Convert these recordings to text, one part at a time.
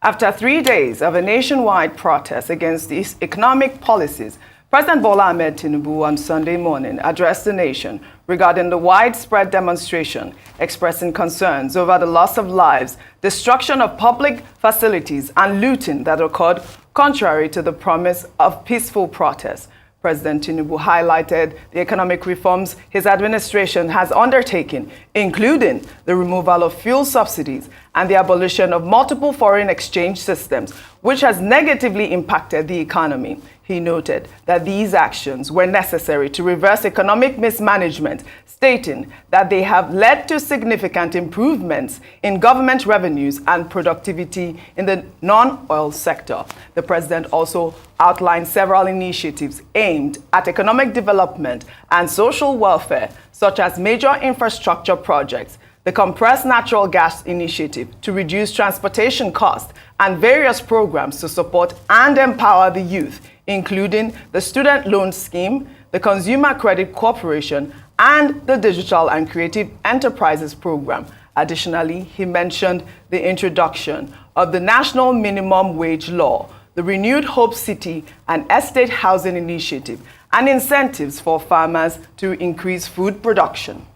After 3 days of a nationwide protest against these economic policies, President Bola Ahmed Tinubu on Sunday morning addressed the nation regarding the widespread demonstration, expressing concerns over the loss of lives, destruction of public facilities, and looting that occurred contrary to the promise of peaceful protest. President Tinubu highlighted the economic reforms his administration has undertaken, including the removal of fuel subsidies and the abolition of multiple foreign exchange systems, which has negatively impacted the economy. He noted that these actions were necessary to reverse economic mismanagement, stating that they have led to significant improvements in government revenues and productivity in the non-oil sector. The president also outlined several initiatives aimed at economic development and social welfare, such as major infrastructure projects, the compressed natural gas initiative to reduce transportation costs, and various programs to support and empower the youth, including the student loan scheme, the Consumer Credit Corporation, and the Digital and Creative Enterprises Program. Additionally, he mentioned the introduction of the National Minimum Wage Law, the renewed Hope City and Estate Housing Initiative, and incentives for farmers to increase food production.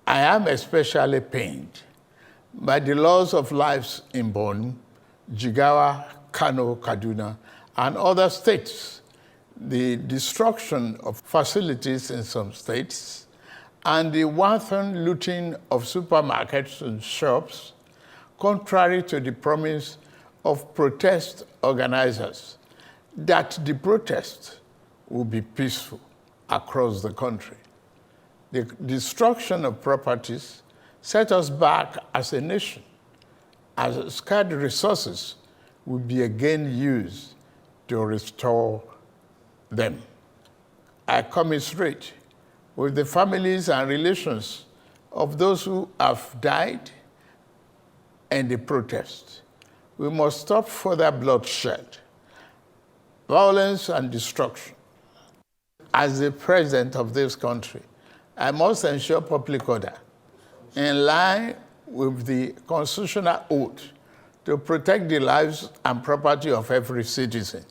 I am especially pained by the loss of lives in Borno, Jigawa, Kano, Kaduna, and other states, the destruction of facilities in some states, and the wanton looting of supermarkets and shops, contrary to the promise of protest organizers that the protest will be peaceful across the country. The destruction of properties set us back as a nation, as scarce resources will be again used to restore them. I commiserate with the families and relations of those who have died in the protest. We must stop further bloodshed, violence, and destruction. As the president of this country, I must ensure public order in line with the constitutional oath to protect the lives and property of every citizen.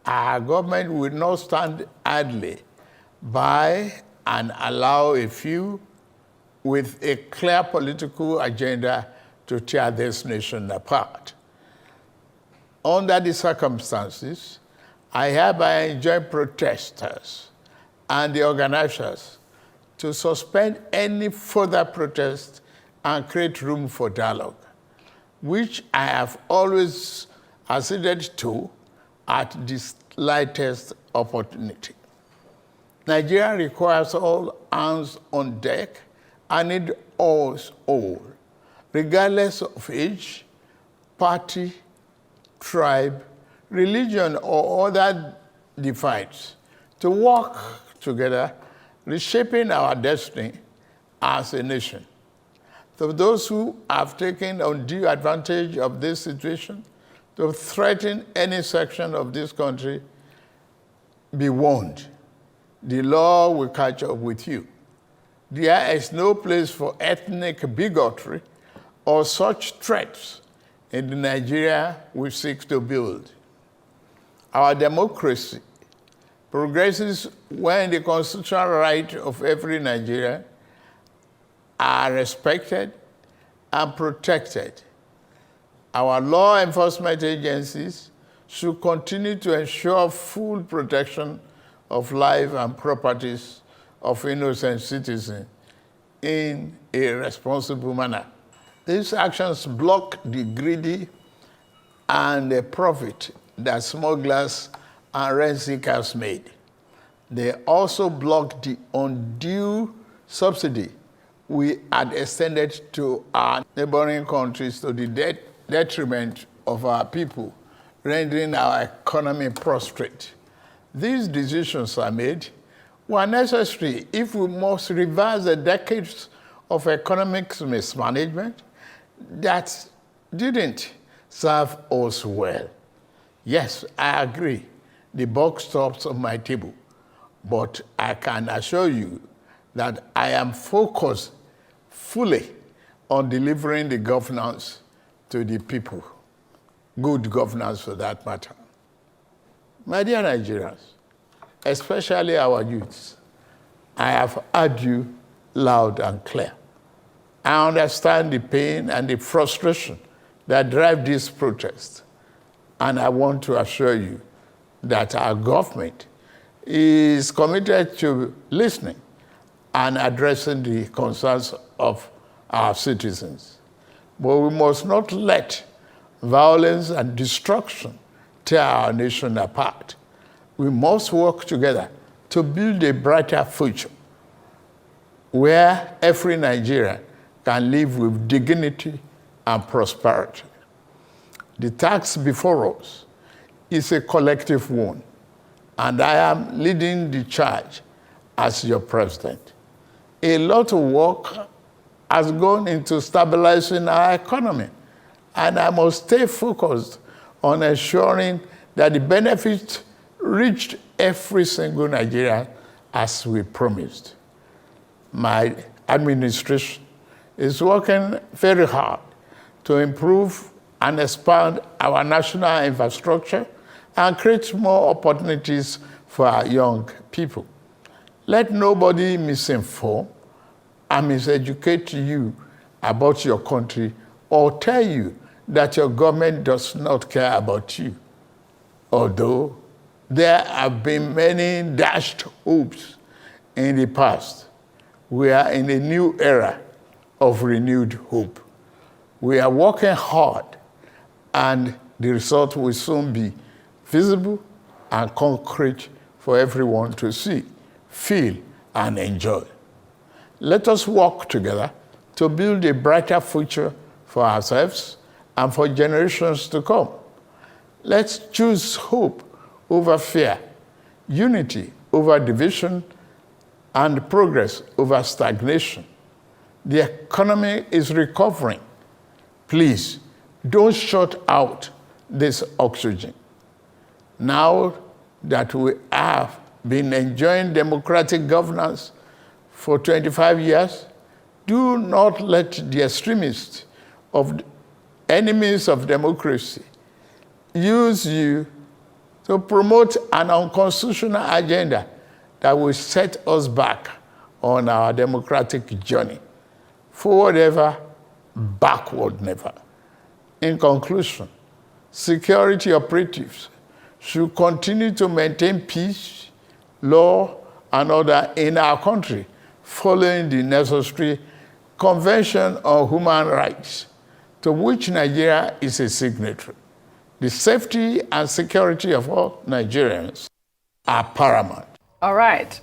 Our government will not stand idly by and allow a few with a clear political agenda to tear this nation apart. Under the circumstances, I hereby enjoin protesters and the organizers to suspend any further protest and create room for dialogue, which I have always acceded to at the slightest opportunity. Nigeria requires all hands on deck and need us all, regardless of age, party, tribe, religion, or other divides, to work together, reshaping our destiny as a nation. To those who have taken undue advantage of this situation to threaten any section of this country, be warned. The law will catch up with you. There is no place for ethnic bigotry or such threats in the Nigeria we seek to build. Our democracy progresses when the constitutional rights of every Nigerian are respected and protected. Our law enforcement agencies should continue to ensure full protection of life and properties of innocent citizens in a responsible manner. These actions block the greedy and the profit that smugglers and rent seekers made. They also block the undue subsidy we had extended to our neighboring countries to the detriment of our people, rendering our economy prostrate. These decisions are made were necessary if we must reverse the decades of economic mismanagement that didn't serve us well. Yes, I agree, the buck stops on my table, but I can assure you that I am focused fully on delivering the governance to the people. good governance for that matter. My dear Nigerians, especially our youths, I have heard you loud and clear. I understand the pain and the frustration that drive this protest. And I want to assure you that our government is committed to listening and addressing the concerns of our citizens. But we must not let violence and destruction tear our nation apart. We must work together to build a brighter future where every Nigerian can live with dignity and prosperity. The task before us is a collective one, and I am leading the charge as your president. A lot of work has gone into stabilizing our economy, and I must stay focused on ensuring that the benefits reached every single Nigerian as we promised. My administration is working very hard to improve and expand our national infrastructure and create more opportunities for our young people. Let nobody misinform and miseducate you about your country or tell you that your government does not care about you. Although there have been many dashed hopes in the past, we are in a new era of renewed hope. We are working hard, and the result will soon be visible and concrete for everyone to see, feel, and enjoy. Let us work together to build a brighter future for ourselves and for generations to come. Let's choose hope over fear, unity over division, and progress over stagnation. The economy is recovering. Please, don't shut out this oxygen. Now that we have been enjoying democratic governance for 25 years, do not let the extremists of enemies of democracy use you to promote an unconstitutional agenda that will set us back on our democratic journey. Forward ever, backward never. In conclusion, security operatives should continue to maintain peace, law, and order in our country, following the necessary Convention on Human Rights, to which Nigeria is a signatory. The safety and security of all Nigerians are paramount. All right.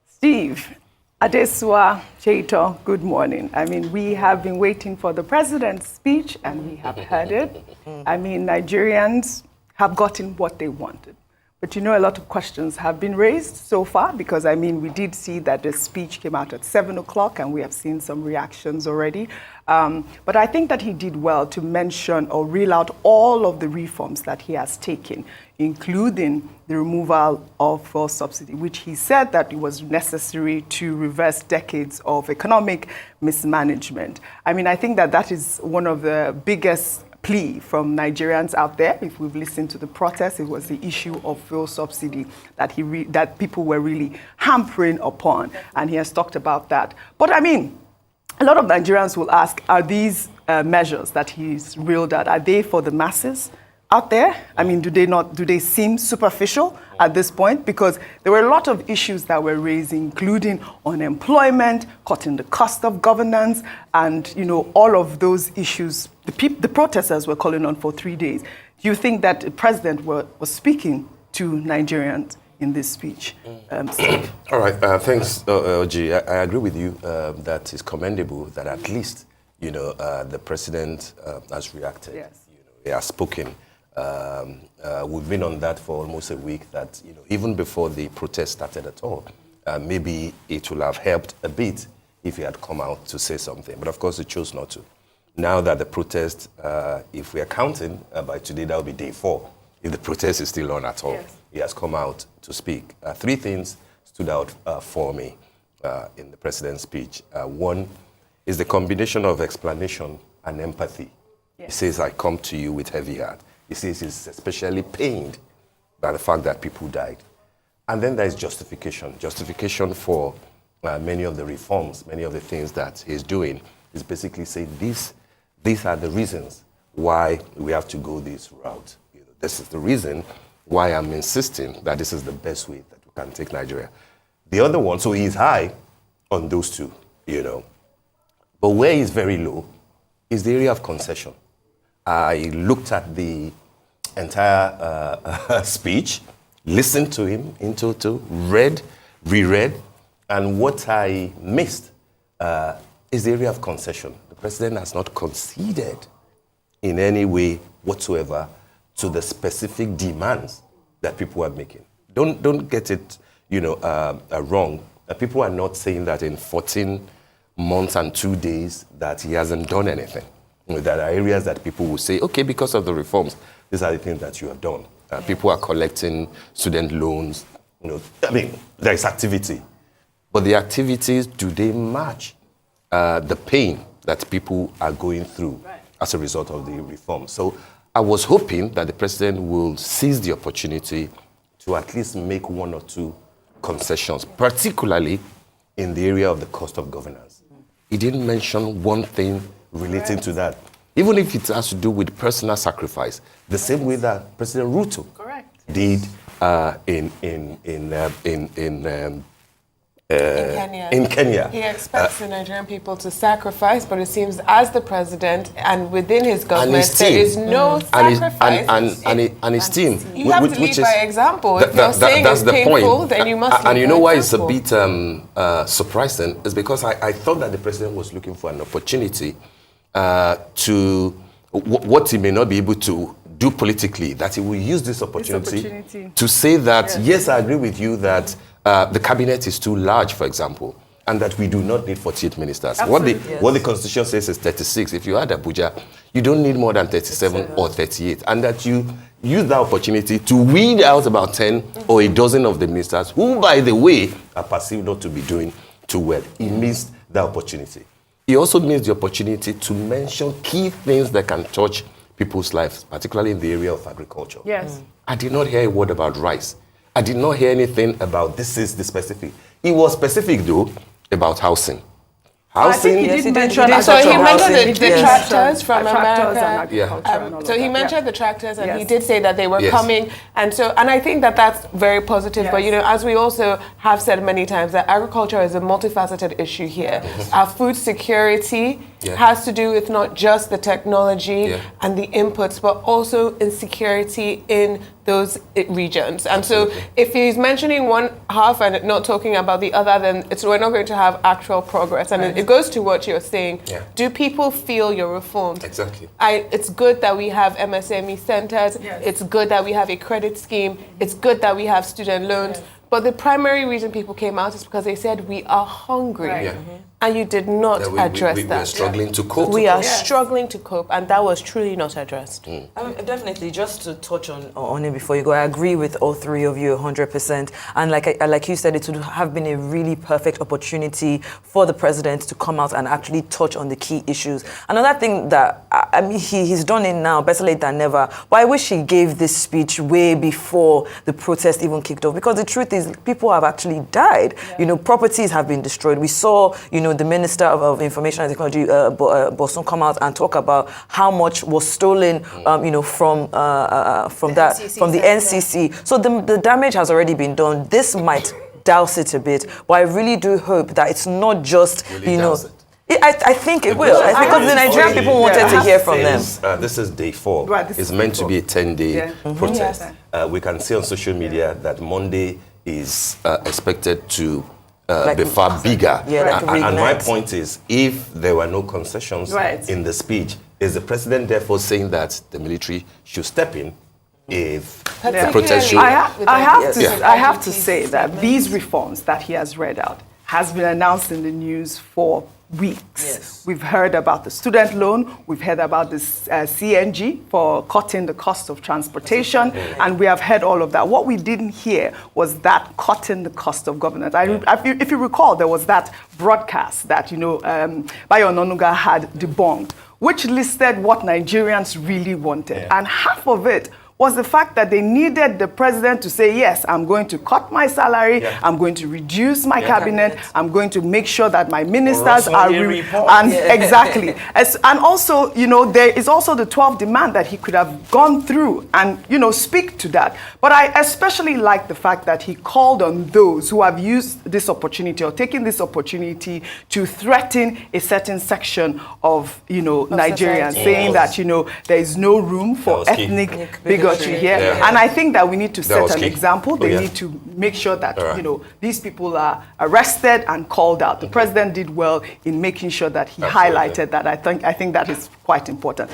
Steve, Adesua, Cheito, good morning. I mean, we have been waiting for the president's speech, and we have heard it. I mean, Nigerians have gotten what they wanted. But you know, a lot of questions have been raised so far, because I mean, we did see that the speech came out at 7 o'clock, and we have seen some reactions already. But I think that he did well to mention or reel out all of the reforms that he has taken, including the removal of fuel subsidy, which he said that it was necessary to reverse decades of economic mismanagement. I mean, I think that that is one of the biggest plea from Nigerians out there. If we've listened to the protest, it was the issue of fuel subsidy that that people were really hampering upon, and he has talked about that. But I mean, a lot of Nigerians will ask, are these measures that he's reeled out, are they for the masses out there? I mean, do they seem superficial at this point? Because there were a lot of issues that were raised, including unemployment, cutting the cost of governance, and you know, all of those issues. The protesters were calling on for 3 days. Do you think that the president was speaking to Nigerians in this speech? Steve? All right, thanks, OG. I agree with you that it's commendable that at least, you know, the president has reacted. Yes. You know, he has spoken. We've been on that for almost a week, that, you know, even before the protest started at all, maybe it would have helped a bit if he had come out to say something. But of course, he chose not to. Now that the protest, if we are counting, by today, that will be day 4, if the protest is still on at all. Yes. He has come out to speak. 3 things stood out for me in the president's speech. One is the combination of explanation and empathy. Yes. He says, I come to you with heavy heart. He says he's especially pained by the fact that people died. And then there is justification for many of the reforms, many of the things that he's doing. Is basically saying these are the reasons why we have to go this route. This is the reason why I'm insisting that this is the best way that we can take Nigeria. The other one, so he's high on those two, But where he's very low is the area of concession. I looked at the entire speech, listened to him in total, reread, and what I missed is the area of concession. The president has not conceded in any way whatsoever to the specific demands that people are making. Don't get it, wrong. People are not saying that in 14 months and 2 days that he hasn't done anything. There are areas that people will say, okay, because of the reforms, these are the things that you have done. People are collecting student loans. There is activity. But the activities, do they match the pain that people are going through as a result of the reform? So I was hoping that the president will seize the opportunity to at least make one or two concessions, particularly in the area of the cost of governance. He didn't mention one thing relating to that, even if it has to do with personal sacrifice, the same way that President Ruto did in Kenya. He expects the Nigerian people to sacrifice, but it seems as the president and within his government, there is no sacrifice. And his team. You have to lead by example. If you're saying it's painful, then you must lead And you know by why it's a example. bit surprising? Is because I thought that the president was looking for an opportunity to, what he may not be able to do politically, that he will use this opportunity to say that, yes, I agree with you that the cabinet is too large, for example, and that we do not need 48 ministers. What the Constitution says is 36. If you add Abuja, you don't need more than 37 or 38. And that you use that opportunity to weed out about 10 or a dozen of the ministers who, by the way, are perceived not to be doing too well. He missed that opportunity. He also missed the opportunity to mention key things that can touch people's lives, particularly in the area of agriculture. Yes. I did not hear a word about rice. I did not hear anything about this is the specific. He was specific, though, about housing. Housing. He did mention the tractors from America. So he mentioned the tractors, and he did say that they were coming, and I think that that's very positive. Yes. But as we also have said many times, that agriculture is a multifaceted issue here. Our food security has to do with not just the technology and the inputs, but also insecurity in those regions. And so if he's mentioning one half and not talking about the other, then we're not going to have actual progress. And it goes to what you're saying. Yeah. Do people feel your reforms? Exactly. It's good that we have MSME centers. Yes. It's good that we have a credit scheme. It's good that we have student loans. Yes. But the primary reason people came out is because they said we are hungry. Right. Yeah. And you did not address that. We are struggling to cope. We are struggling to cope, and that was truly not addressed. Definitely, just to touch on it before you go, I agree with all three of you 100%. And like you said, it would have been a really perfect opportunity for the president to come out and actually touch on the key issues. Another thing that, he's done it now, better late than never, but I wish he gave this speech way before the protest even kicked off, because the truth is, people have actually died. Yeah. Properties have been destroyed. We saw, the Minister of Information and Technology, Bosun, come out and talk about how much was stolen, from the NCC. So the damage has already been done. This might douse it a bit, but I really do hope that it's not just, I think it will. Because the Nigerian people wanted to hear from them. This is day 4. Right, it's meant to be a 10-day protest. We can see on social media that Monday is expected to be far bigger. And my point is, if there were no concessions in the speech, is the president therefore saying that the military should step in if the protest should... I have to say that these reforms that he has read out has been announced in the news for weeks. Yes. We've heard about the student loan, we've heard about this CNG for cutting the cost of transportation, and we have heard all of that. What we didn't hear was that cutting the cost of governance. If you recall, there was that broadcast that, Bayo Ononuga had debunked, which listed what Nigerians really wanted. And half of it was the fact that they needed the president to say, yes, I'm going to cut my salary, I'm going to reduce my cabinet, I'm going to make sure that my ministers are... Exactly. And also, you know, there is also the 12th demand that he could have gone through and, you know, speak to that. But I especially like the fact that he called on those who have used this opportunity or taken this opportunity to threaten a certain section of, you know, Nigerians, saying that, you know, there is no room for ethnic bigotry here. And I think that we need to set an example. They need to make sure that, you know, these people are arrested and called out. The president did well in making sure that he highlighted that. I think that is quite important.